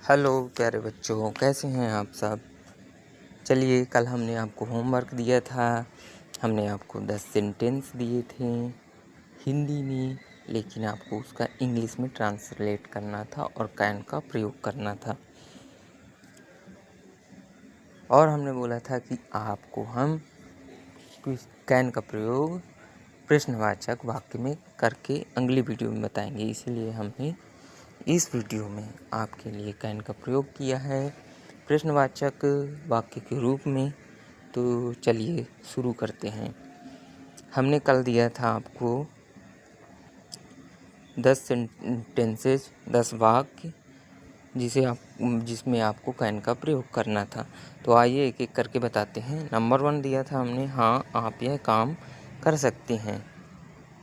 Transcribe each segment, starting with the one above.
Hello प्यारे बच्चों, कैसे हैं आप सब। चलिए, कल हमने आपको होमवर्क दिया था। हमने आपको 10 सेंटेंस दिए थे हिंदी में, लेकिन आपको उसका इंग्लिश में ट्रांसलेट करना था और कैन का प्रयोग करना था। और हमने बोला था कि आपको हम कैन का प्रयोग प्रश्नवाचक वाक्य में करके अगली वीडियो में बताएंगे। इसलिए हमने इस वीडियो में आपके लिए कैन का प्रयोग किया है प्रश्नवाचक वाक्य के रूप में। तो चलिए शुरू करते हैं। हमने कल दिया था आपको 10 सेंटेंसेस, 10 वाक्य जिसमें आपको कैन का प्रयोग करना था। तो आइए एक एक करके बताते हैं। नंबर 1 दिया था हमने, हाँ आप यह काम कर सकते हैं।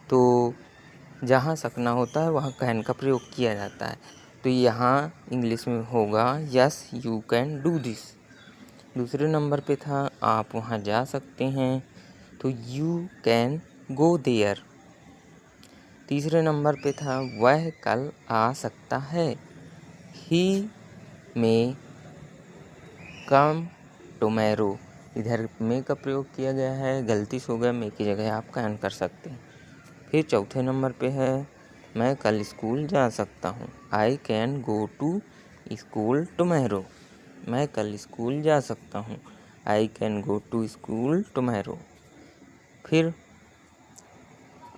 तो जहाँ सकना होता है वहाँ कैन का प्रयोग किया जाता है। तो यहाँ इंग्लिश में होगा yes you can do this. दूसरे नंबर पे था आप वहाँ जा सकते हैं, तो यू कैन गो देयर। तीसरे नंबर पे था वह कल आ सकता है, ही मे कम टुमेरो। इधर मे का प्रयोग किया गया है, गलती से हो गया, मे की जगह आप कैन कर सकते हैं। फिर चौथे नंबर पे है मैं कल स्कूल जा सकता हूँ, I can go to school tomorrow. मैं कल स्कूल जा सकता हूँ, I can go to school tomorrow. फिर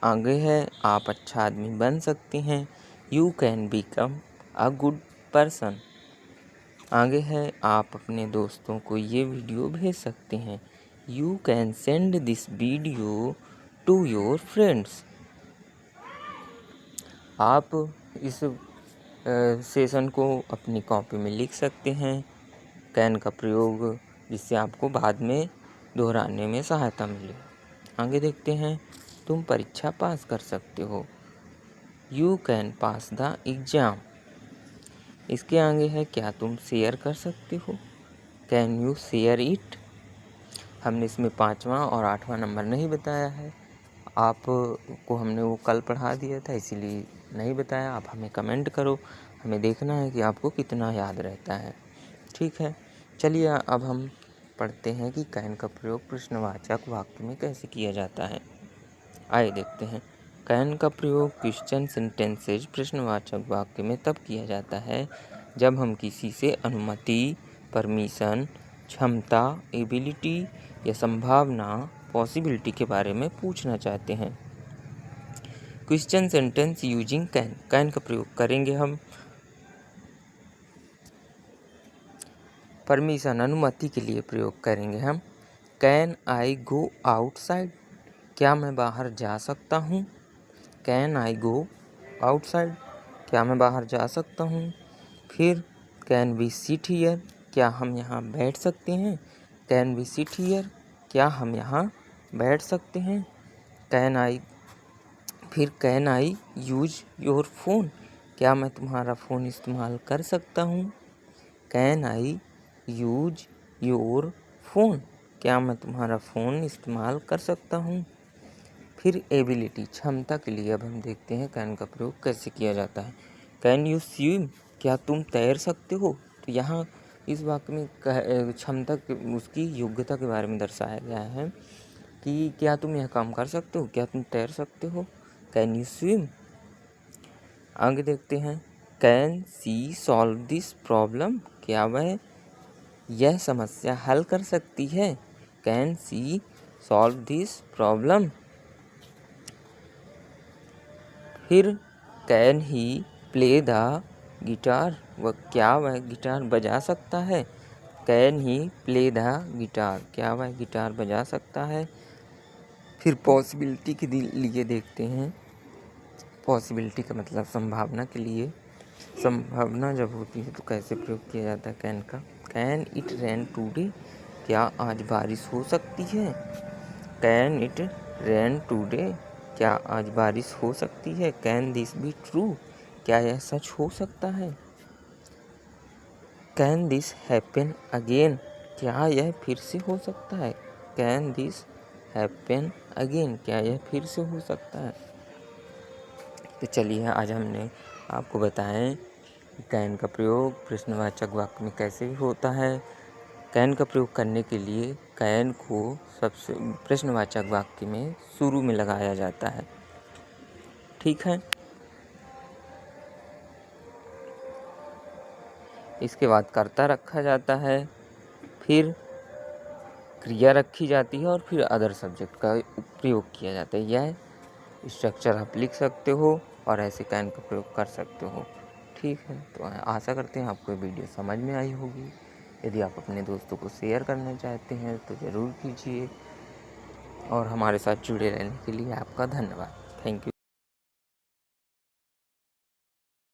आगे है आप अच्छा आदमी बन सकते हैं, you can become a good person. आगे है आप अपने दोस्तों को ये वीडियो भेज सकते हैं, you can send this video to your friends. आप इस सेशन को अपनी कॉपी में लिख सकते हैं, कैन का प्रयोग, जिससे आपको बाद में दोहराने में सहायता मिले। आगे देखते हैं, तुम परीक्षा पास कर सकते हो, you can pass the exam. इसके आगे है क्या तुम शेयर कर सकते हो, कैन यू शेयर इट। हमने इसमें 5वां और 8वां नंबर नहीं बताया है, आपको हमने वो कल पढ़ा दिया था इसीलिए नहीं बताया। आप हमें कमेंट करो, हमें देखना है कि आपको कितना याद रहता है। ठीक है, चलिए अब हम पढ़ते हैं कि कैन का प्रयोग प्रश्नवाचक वाक्य में कैसे किया जाता है। आइए देखते हैं। कैन का प्रयोग क्वेश्चन सेंटेंसेज प्रश्नवाचक वाक्य में तब किया जाता है जब हम किसी से अनुमति, परमिशन, क्षमता, एबिलिटी या संभावना, पॉसिबिलिटी के बारे में पूछना चाहते हैं। Question sentence using can, can का प्रयोग करेंगे हम। परमिशन, अनुमति के लिए प्रयोग करेंगे हम, कैन आई गो आउटसाइड, क्या मैं बाहर जा सकता हूँ। कैन आई गो आउटसाइड, क्या मैं बाहर जा सकता हूँ। फिर कैन वी सिट हियर, क्या हम यहाँ बैठ सकते हैं। कैन वी सिट हियर, क्या हम यहाँ बैठ सकते हैं। Can I use your phone, क्या मैं तुम्हारा फ़ोन इस्तेमाल कर सकता हूँ। Can I use your phone, क्या मैं तुम्हारा फ़ोन इस्तेमाल कर सकता हूँ। फिर एबिलिटी, क्षमता के लिए अब हम देखते हैं कैन का प्रयोग कैसे किया जाता है। कैन यू स्विम, क्या तुम तैर सकते हो। तो यहाँ इस वाक्य में क्षमता उसकी योग्यता के बारे में दर्शाया गया है कि क्या तुम यह काम कर सकते हो, क्या तुम तैर सकते हो। Can you swim. आगे देखते हैं, can she solve this problem, क्या वह यह समस्या हल कर सकती है। Can she solve this problem. फिर can he play the guitar, वह क्या वह गिटार बजा सकता है। Can he play the guitar, क्या वह गिटार बजा सकता है। फिर पॉसिबिलिटी के लिए देखते हैं। पॉसिबिलिटी का मतलब संभावना के लिए, संभावना जब होती है तो कैसे प्रयोग किया जाता है कैन का। कैन इट रेन टूडे, क्या आज बारिश हो सकती है। कैन इट रेन टूडे, क्या आज बारिश हो सकती है। कैन दिस बी ट्रू, क्या यह सच हो सकता है। कैन दिस हैपन अगेन, क्या यह फिर से हो सकता है। कैन दिस हैपन अगेन, क्या यह फिर से हो सकता है। तो चलिए आज हमने आपको बताएं कैन का प्रयोग प्रश्नवाचक वाक्य में कैसे होता है। कैन का प्रयोग करने के लिए कैन को सबसे प्रश्नवाचक वाक्य में शुरू में लगाया जाता है। ठीक है। इसके बाद कर्ता रखा जाता है, फिर क्रिया रखी जाती है और फिर अदर सब्जेक्ट का प्रयोग किया जाता है। यह स्ट्रक्चर आप लिख सकते हो और ऐसे कैन का प्रयोग कर सकते हो। ठीक है, तो आशा करते हैं आपको वीडियो समझ में आई होगी। यदि आप अपने दोस्तों को शेयर करना चाहते हैं तो ज़रूर कीजिए और हमारे साथ जुड़े रहने के लिए आपका धन्यवाद। Thank you.